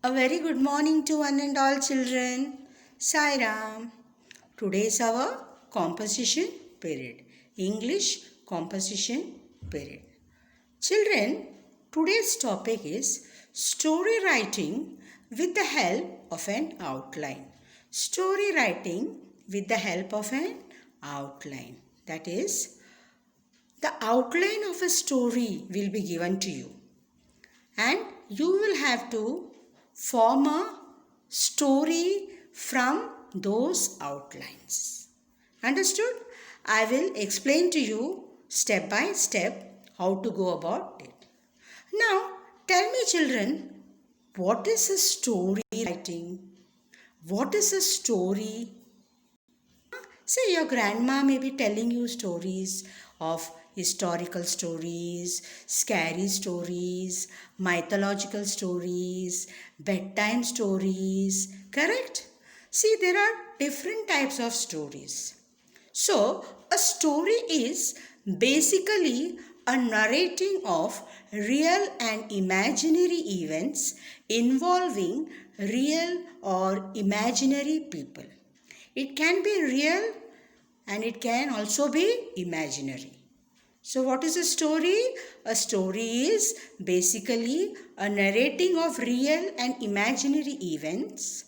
A very good morning to one and all children. Sai Ram. Today is our composition period. English composition period. Children, today's topic is story writing with the help of an outline. Story writing with the help of an outline. That is, the outline of a story will be given to you, and you will have to form a story from those outlines. Understood? I will explain to you step by step how to go about it. Now, tell me, children, what is a story writing? What is a story? Say your grandma may be telling you stories of historical stories, scary stories, mythological stories, bedtime stories, correct? See, there are different types of stories. So, a story is basically a narrating of real and imaginary events involving real or imaginary people. It can be real and it can also be imaginary. So, what is a story? A story is basically a narrating of real and imaginary events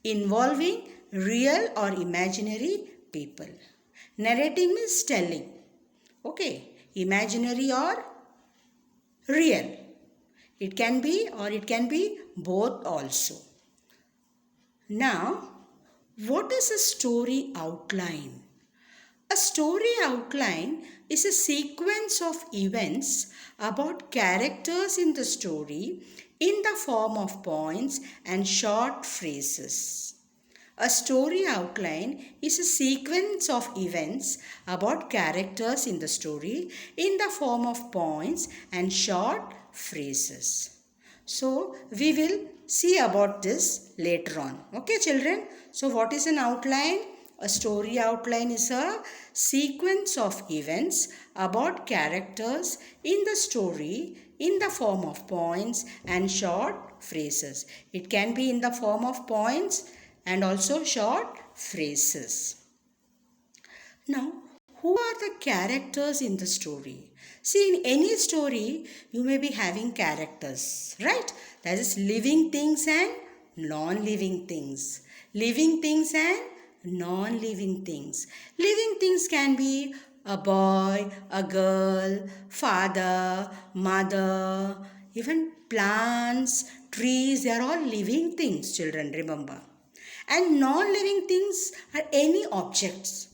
involving real or imaginary people. Narrating means telling. Okay, imaginary or real. It can be or it can be both also. Now, what is a story outline? A story outline is a sequence of events about characters in the story in the form of points and short phrases. A story outline is a sequence of events about characters in the story in the form of points and short phrases. So, we will see about this later on. Okay, children? So, what is an outline? A story outline is a sequence of events about characters in the story in the form of points and short phrases. It can be in the form of points and also short phrases. Now, who are the characters in the story? See, in any story, you may be having characters, right? That is living things and non-living things. Living things and non-living things. Living things can be a boy, a girl, father, mother, even plants, trees. They are all living things, children, remember. And non-living things are any objects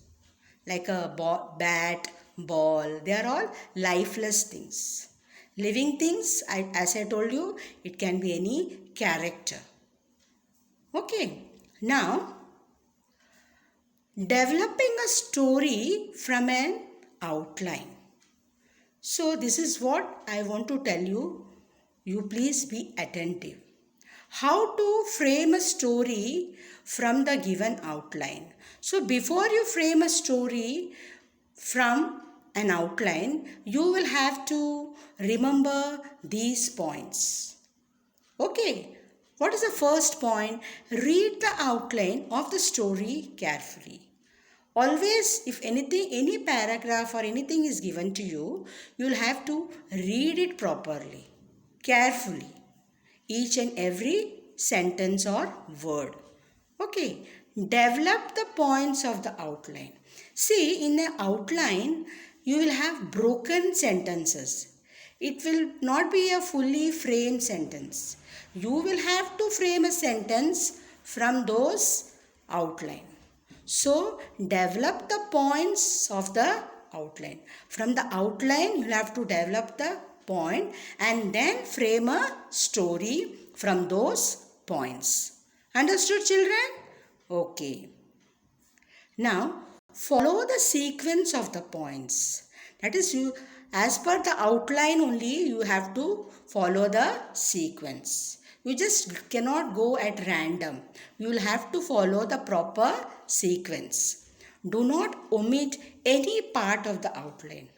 like a bat, ball. They are all lifeless things. Living things, as I told you, it can be any character. Okay. Now, developing a story from an outline. So, this is what I want to tell you. You please be attentive. How to frame a story from the given outline. So, before you frame a story from an outline, you will have to remember these points. Okay. What is the first point? Read the outline of the story carefully. Always, if anything, any paragraph or anything is given to you, you will have to read it properly, carefully, each and every sentence or word. Okay, develop the points of the outline. See, in the outline, you will have broken sentences. It will not be a fully framed sentence. You will have to frame a sentence from those outline. So, develop the points of the outline. From the outline, you will have to develop the point and then frame a story from those points. Understood, children? Okay. Now, follow the sequence of the points. That is, you, as per the outline only, you have to follow the sequence. You just cannot go at random. You will have to follow the proper sequence. Do not omit any part of the outline.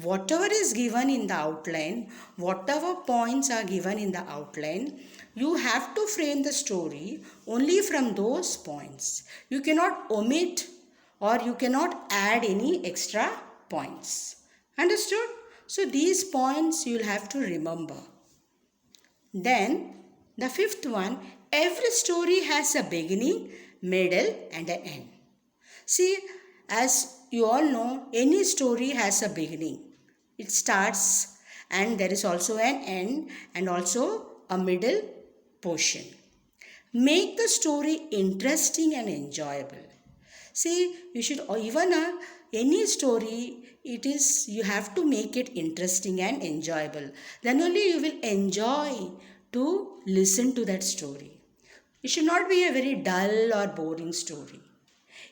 Whatever is given in the outline, whatever points are given in the outline, You have to frame the story only from those points. You cannot omit or you cannot add any extra points. Understood? So these points you'll have to remember. Then the fifth one, every story has a beginning, middle and an end. See, as you all know, any story has a beginning. It starts and there is also an end and also a middle portion. Make the story interesting and enjoyable. See, you should even any story, you have to make it interesting and enjoyable. Then only you will enjoy to listen to that story. It should not be a very dull or boring story.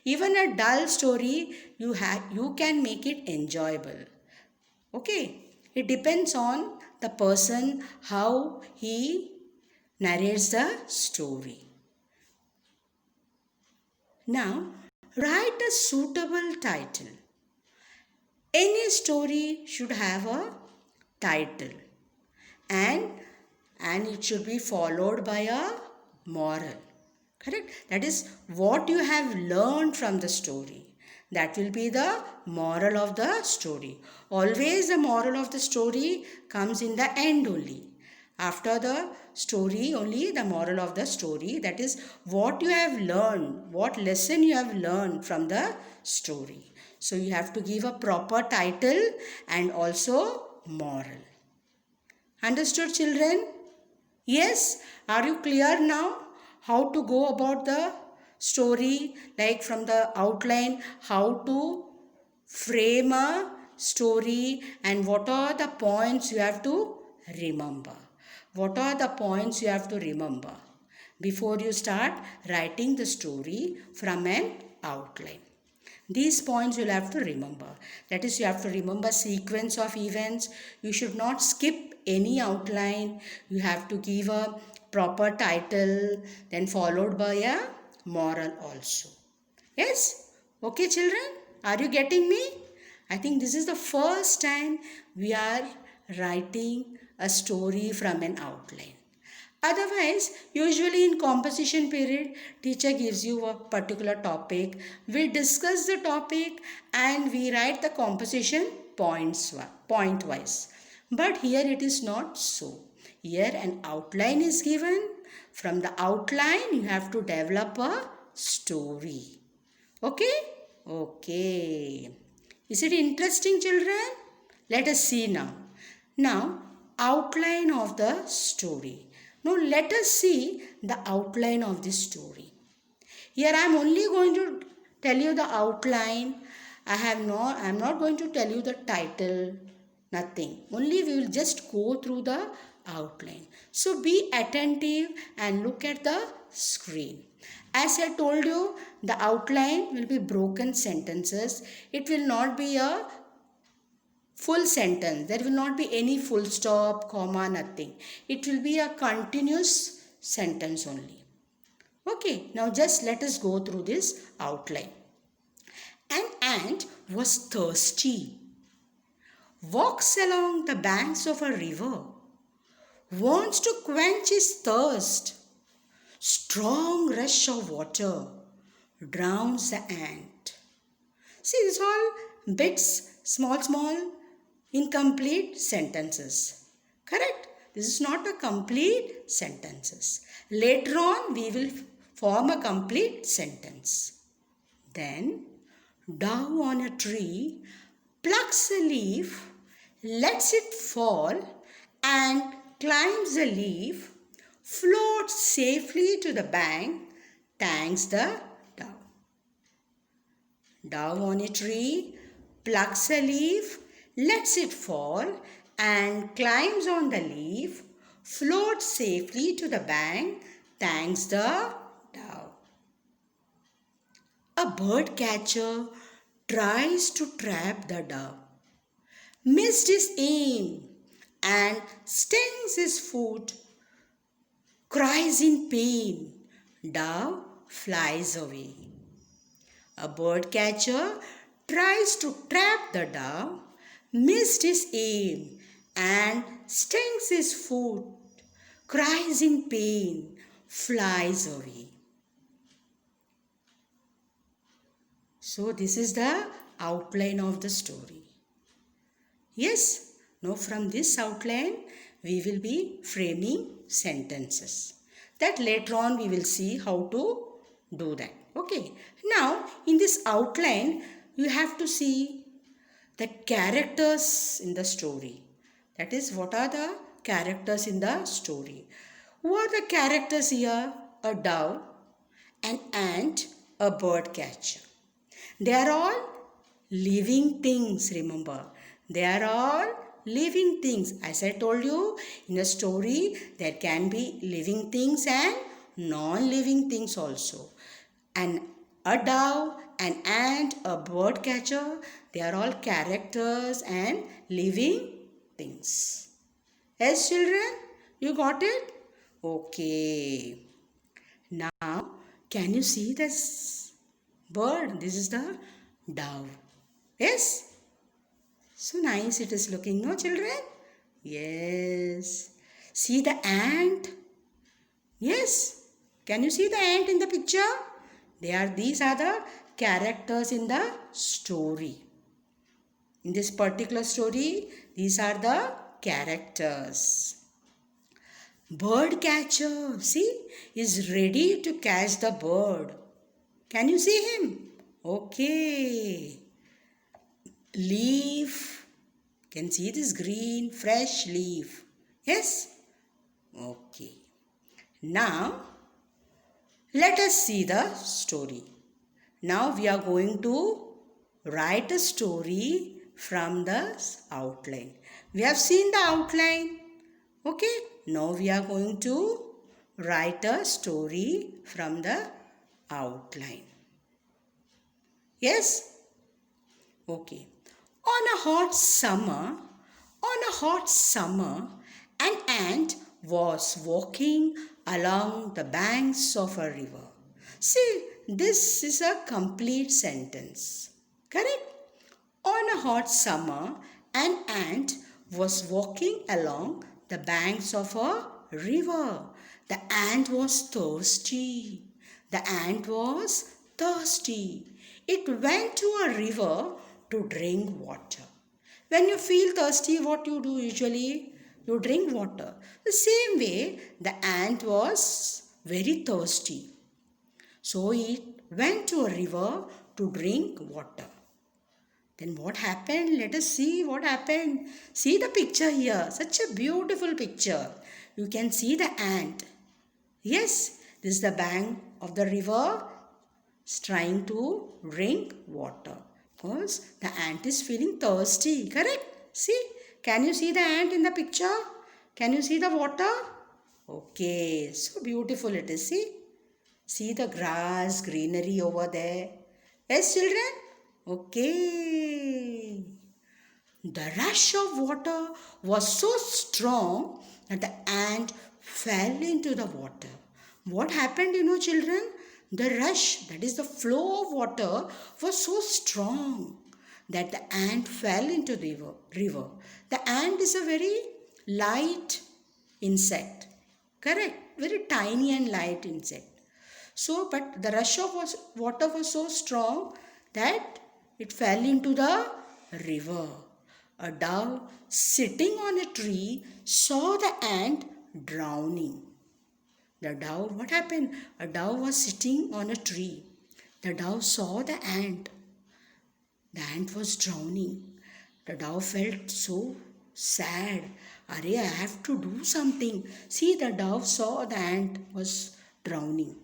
Even a dull story, you can make it enjoyable. Okay, it depends on the person how he narrates the story. Now, write a suitable title. Any story should have a title and it should be followed by a moral. Correct? That is what you have learned from the story. That will be the moral of the story. Always the moral of the story comes in the end only. After the story, only the moral of the story. That is what you have learned, what lesson you have learned from the story. So you have to give a proper title and also moral. Understood, children? Yes? Are you clear now how to go about the story, like from the outline, how to frame a story and what are the points you have to remember? What are the points you have to remember before you start writing the story from an outline? These points you'll have to remember. That is, you have to remember sequence of events. You should not skip any outline. You have to give a proper title, then followed by a moral also. Yes? Okay, children? Are you getting me? I think this is the first time we are writing a story from an outline. Otherwise, usually in composition period, teacher gives you a particular topic. We discuss the topic and we write the composition point wise. But here it is not so. Here an outline is given. From the outline, you have to develop a story. Okay? Okay. Is it interesting, children? Let us see now. Now, outline of the story. Now, let us see the outline of this story. Here, I am only going to tell you the outline. I am not going to tell you the title, nothing. Only we will just go through the outline. So, be attentive and look at the screen. As I told you, the outline will be broken sentences. It will not be a full sentence. There will not be any full stop, comma, nothing. It will be a continuous sentence only. Okay, now just let us go through this outline. An ant was thirsty, walks along the banks of a river, wants to quench his thirst. Strong rush of water drowns the ant. See, these all bits, small, incomplete sentences. Correct? This is not a complete sentences. Later on, we will form a complete sentence. Then, dove on a tree plucks a leaf, lets it fall, and climbs the leaf, floats safely to the bank, thanks the dove. Dove on a tree plucks a leaf, lets it fall, and climbs on the leaf, floats safely to the bank, thanks the dove. A bird catcher tries to trap the dove, missed his aim, and stings his foot, cries in pain. Dove flies away. A bird catcher tries to trap the dove, missed his aim, and stings his foot, cries in pain, flies away. So this is the outline of the story. Yes, now from this outline we will be framing sentences. That later on we will see how to do that. Okay. Now in this outline you have to see the characters in the story. That is, what are the characters in the story? Who are the characters here? A dove, an ant, a bird catcher. They are all living things, remember. They are all living things. As I told you, in a story, there can be living things and non-living things also. And a dove, an ant, a bird catcher, they are all characters and living things. Yes, children? You got it? Okay. Now, can you see this bird? This is the dove. Yes? So nice it is looking, no children? Yes. See the ant? Yes. Can you see the ant in the picture? These are the characters in the story. In this particular story, these are the characters. Bird catcher, see, is ready to catch the bird. Can you see him? Okay. Leaf. Can see this green, fresh leaf. Yes? Okay. Now, let us see the story. Now we are going to write a story from the outline. We have seen the outline. Okay. Now we are going to write a story from the outline. Yes? Okay. On a hot summer, an ant was walking along the banks of a river. See, this is a complete sentence. Correct? On a hot summer, an ant was walking along the banks of a river. The ant was thirsty. The ant was thirsty. It went to a river to drink water. When you feel thirsty, what you do usually? You drink water. The same way, the ant was very thirsty. So it went to a river to drink water. Then what happened? Let us see what happened. See the picture here. Such a beautiful picture. You can see the ant. Yes, this is the bank of the river. It's trying to drink water. Because the ant is feeling thirsty. Correct? See? Can you see the ant in the picture? Can you see the water? Okay. So beautiful it is. See? See the grass, greenery over there. Yes, children? Okay. The rush of water was so strong that the ant fell into the water. What happened, children? The rush, that is the flow of water, was so strong that the ant fell into the river. The ant is a very light insect. Correct? Very tiny and light insect. So, but the rush of water was so strong that it fell into the river. A dove sitting on a tree saw the ant drowning. The dove, what happened? A dove was sitting on a tree. The dove saw the ant. The ant was drowning. The dove felt so sad. Are, I have to do something. See, the dove saw the ant was drowning.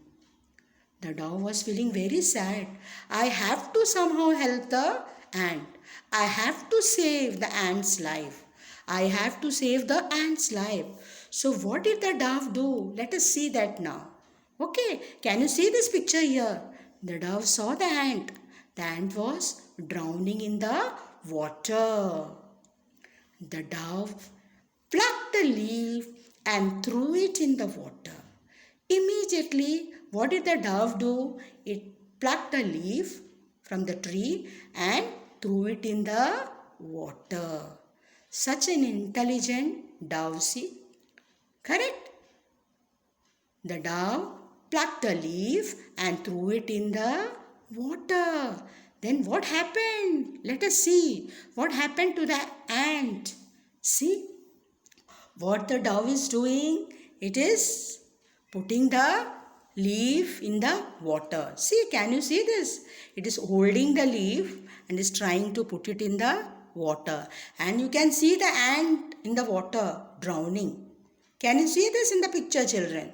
The dove was feeling very sad. I have to somehow help the ant. I have to save the ant's life. I have to save the ant's life. So what did the dove do? Let us see that now. Okay, can you see this picture here? The dove saw the ant. The ant was drowning in the water. The dove plucked a leaf and threw it in the water. Immediately, what did the dove do? It plucked a leaf from the tree and threw it in the water. Such an intelligent dove, see? Correct? The dove plucked the leaf and threw it in the water. Then what happened? Let us see what happened to the ant. See what the dove is doing? It is putting the leaf in the water. See, can you see this? It is holding the leaf and is trying to put it in the water. And you can see the ant in the water drowning. Can you see this in the picture, children?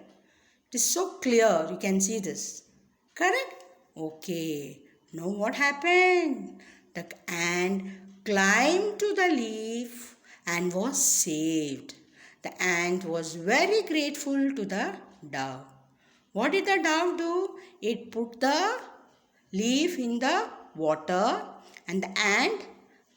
It is so clear. You can see this. Correct? Okay. Now what happened? The ant climbed to the leaf and was saved. The ant was very grateful to the dove. What did the dove do? It put the leaf in the water and the ant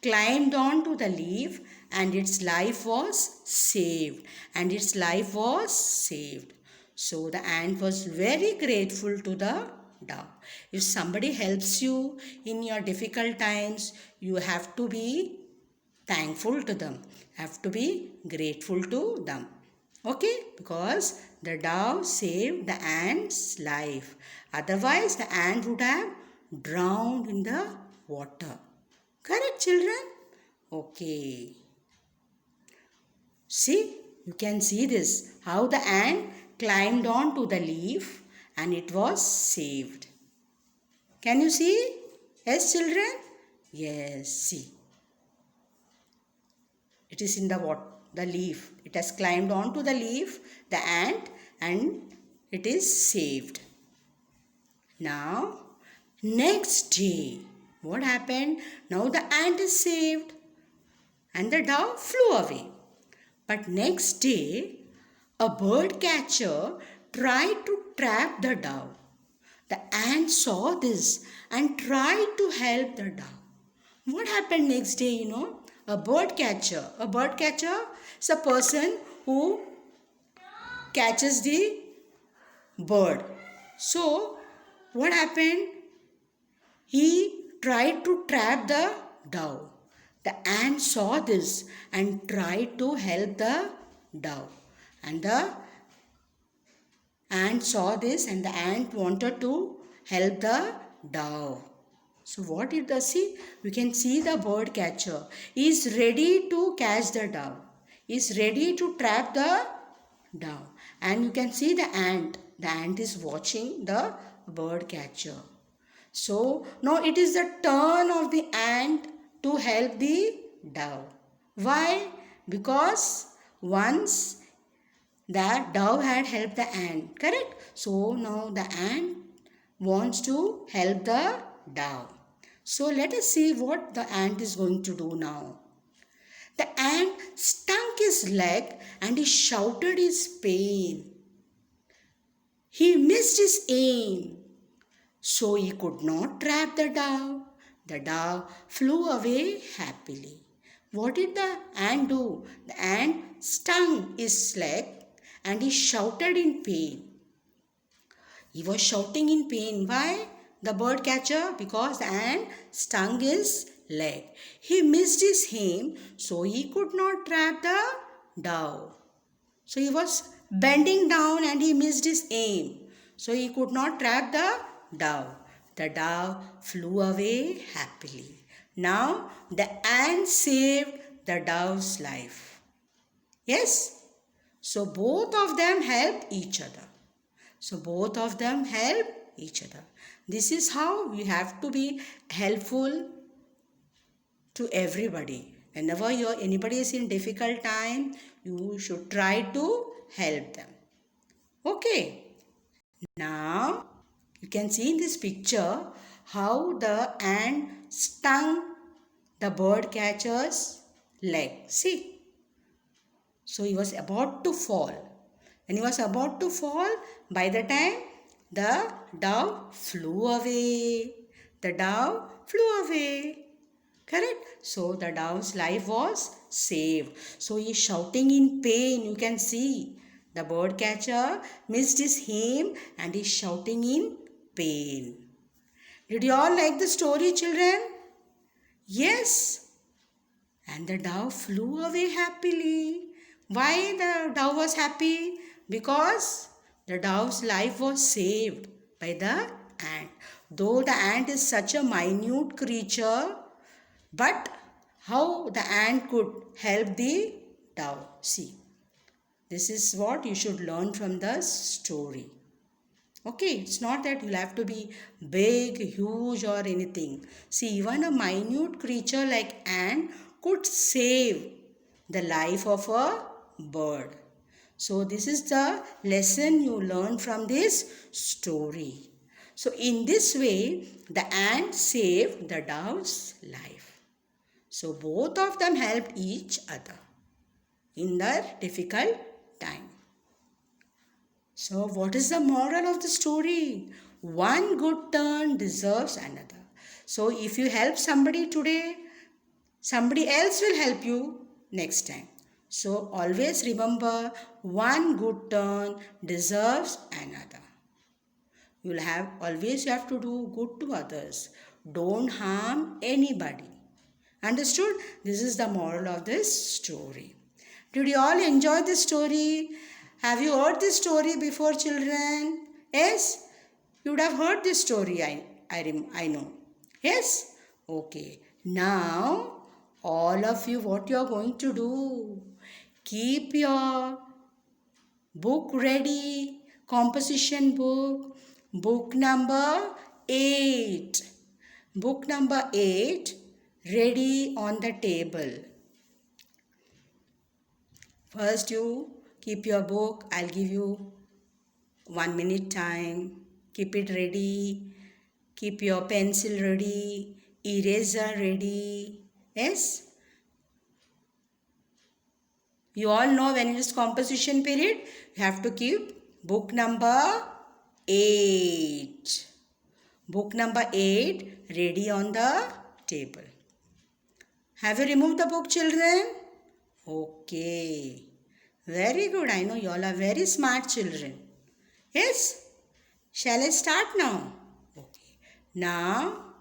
climbed onto the leaf and its life was saved. And its life was saved. So the ant was very grateful to the dove. If somebody helps you in your difficult times, you have to be thankful to them. Have to be grateful to them. Okay? Because the dove saved the ant's life. Otherwise, the ant would have drowned in the water. Correct, children? Okay. See, you can see this. How the ant climbed onto the leaf and it was saved. Can you see? Yes, children? Yes, see. It is in the leaf. It has climbed onto the leaf, the ant, and it is saved. Now, next day, what happened? Now the ant is saved and the dove flew away. But next day, a bird catcher tried to trap the dove. The ant saw this and tried to help the dove. What happened next day, you know? A bird catcher. A bird catcher is a person who catches the bird. So, what happened? He tried to trap the dove. The ant saw this and tried to help the dove. And the ant saw this and the ant wanted to help the dove. So what did the see? We can see the bird catcher is ready to catch the dove. Is ready to trap the dove. And you can see the ant. The ant is watching the bird catcher. So now it is the turn of the ant to help the dove. Why? Because once the dove had helped the ant. Correct? So now the ant wants to help the dove. So let us see what the ant is going to do now. The ant stung his leg and he shouted his pain. He missed his aim, so he could not trap the dove. The dove flew away happily. What did the ant do? The ant stung his leg and he shouted in pain. He was shouting in pain. Why? The bird catcher? Because the ant stung his leg. He missed his aim, so he could not trap the dove. So he was bending down and he missed his aim. So he could not trap the dove. The dove flew away happily. Now the ant saved the dove's life. Yes? So both of them helped each other. So both of them help each other. This is how we have to be helpful to everybody. Whenever anybody is in difficult time, you should try to help them. Okay. Now you can see in this picture how the ant stung the bird catcher's leg. See. So he was about to fall. When he was about to fall, by the time the dove flew away. The dove flew away. Correct? So the dove's life was saved. So he is shouting in pain. You can see the bird catcher missed his aim and is shouting in pain. Did you all like the story, children? Yes. And the dove flew away happily. Why the dove was happy? Because The dove's life was saved by the ant. Though the ant is such a minute creature, but how the ant could help the dove. See, this is what you should learn from the story. Okay, it's not that you'll have to be big, huge or anything. See, even a minute creature like ant could save the life of a bird. So this is the lesson you learn from this story. So in this way, the ant saved the dove's life. So both of them helped each other in their difficult time. So what is the moral of the story? One good turn deserves another. So if you help somebody today, somebody else will help you next time. So always remember, one good turn deserves another. You have to do good to others. Don't harm anybody. Understood? This is the moral of this story. Did you all enjoy this story? Have you heard this story before, children? Yes? You would have heard this story, I know. Yes? Okay. Now, all of you, what you are going to do? Keep your book ready. Composition book. Book number 8. Book number 8 ready on the table. First you keep your book. I'll give you 1 minute time. Keep it ready. Keep your pencil ready. Eraser ready. Yes? You all know when it is composition period, you have to keep book number 8. Book number 8 ready on the table. Have you removed the book, children? Okay. Very good. I know you all are very smart children. Yes? Shall I start now? Okay. Now,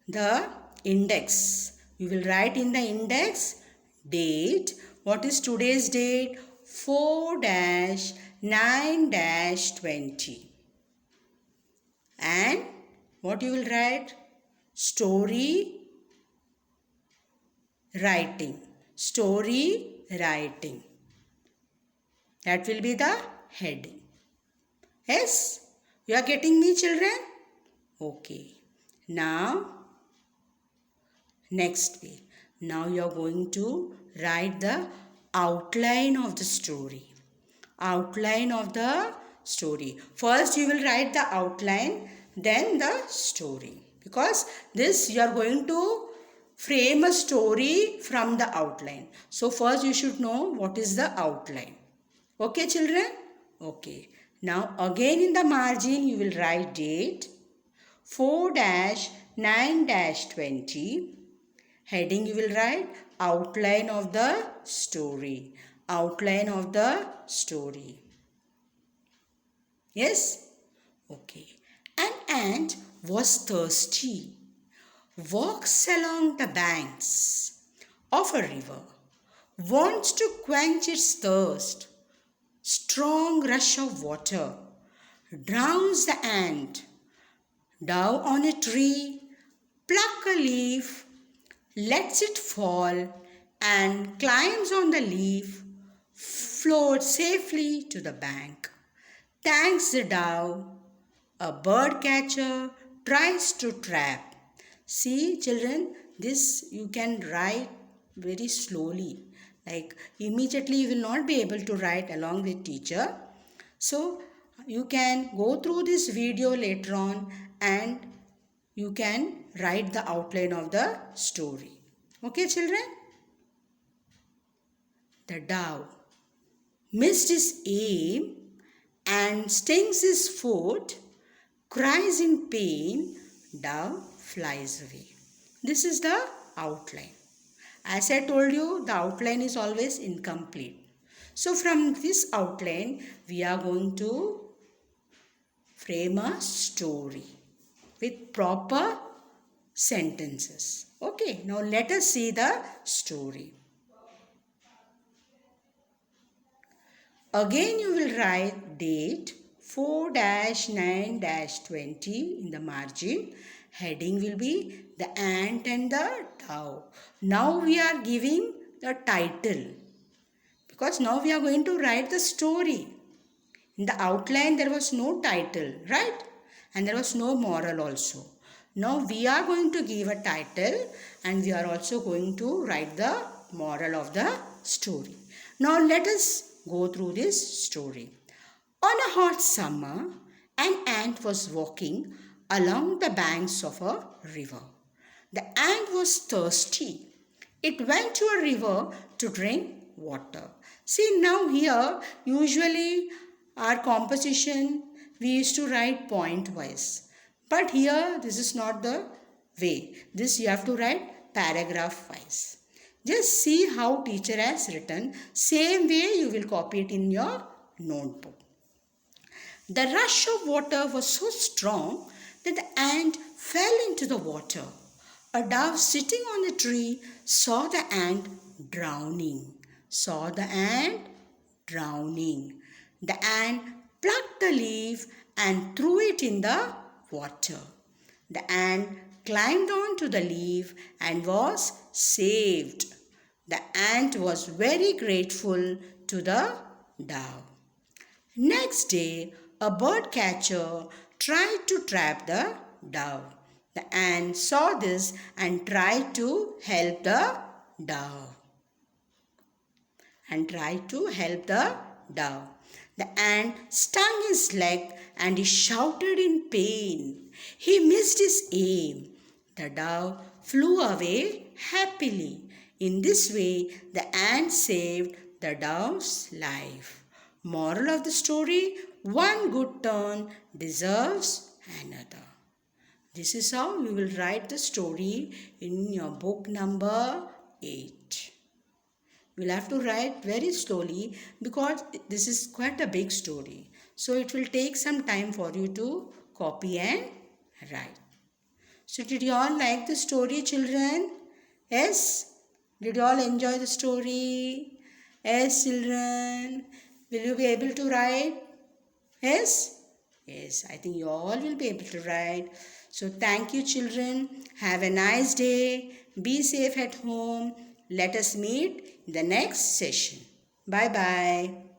the index. You will write in the index date. What is today's date? 4-9-20. And what you will write? Story writing. Story writing. That will be the heading. Yes? You are getting me, children? Okay. Now, next way. Now you are going to write the outline of the story. Outline of the story. First you will write the outline, then the story. Because this you are going to frame a story from the outline. So first you should know what is the outline. Okay, children? Okay. Now again in the margin you will write date 4-9-20. Heading you will write outline of the story. Outline of the story. Yes? Okay. An ant was thirsty. Walks along the banks of a river. Wants to quench its thirst. Strong rush of water drowns the ant. Down on a tree, pluck a leaf, lets it fall, and climbs on the leaf, floats safely to the bank. Thanks the dove, a bird catcher tries to trap. See, children, this you can write very slowly. Like immediately you will not be able to write along with teacher. So you can go through this video later on and you can write the outline of the story. Okay, children? The dove missed his aim and stings his foot, cries in pain, dove flies away. This is the outline. As I told you, the outline is always incomplete. So from this outline, we are going to frame a story with proper sentences. Okay, now let us see the story. Again you will write date 4-9-20 in the margin. Heading will be the ant and the dove. Now we are giving the title because now we are going to write the story. In the outline there was no title, right? And there was no moral also. Now we are going to give a title and we are also going to write the moral of the story. Now let us go through this story. On a hot summer, an ant was walking along the banks of a river. The ant was thirsty. It went to a river to drink water. See, now here usually our composition we used to write point wise. But here this is not the way. This you have to write paragraph wise. Just see how teacher has written. Same way you will copy it in your notebook. The rush of water was so strong that the ant fell into the water. A dove sitting on a tree saw the ant drowning. Saw the ant drowning. The ant plucked the leaf and threw it in the water. The ant climbed onto the leaf and was saved. The ant was very grateful to the dove. Next day, a bird catcher tried to trap the dove. The ant saw this and tried to help the dove. The ant stung his leg and he shouted in pain. He missed his aim. The dove flew away happily. In this way, the ant saved the dove's life. Moral of the story: one good turn deserves another. This is how you will write the story in your book number 8. You will have to write very slowly because this is quite a big story. So it will take some time for you to copy and write. So did you all like the story, children? Yes? Did you all enjoy the story? Yes, children. Will you be able to write? Yes? Yes, I think you all will be able to write. So thank you, children. Have a nice day. Be safe at home. Let us meet in the next session. Bye-bye.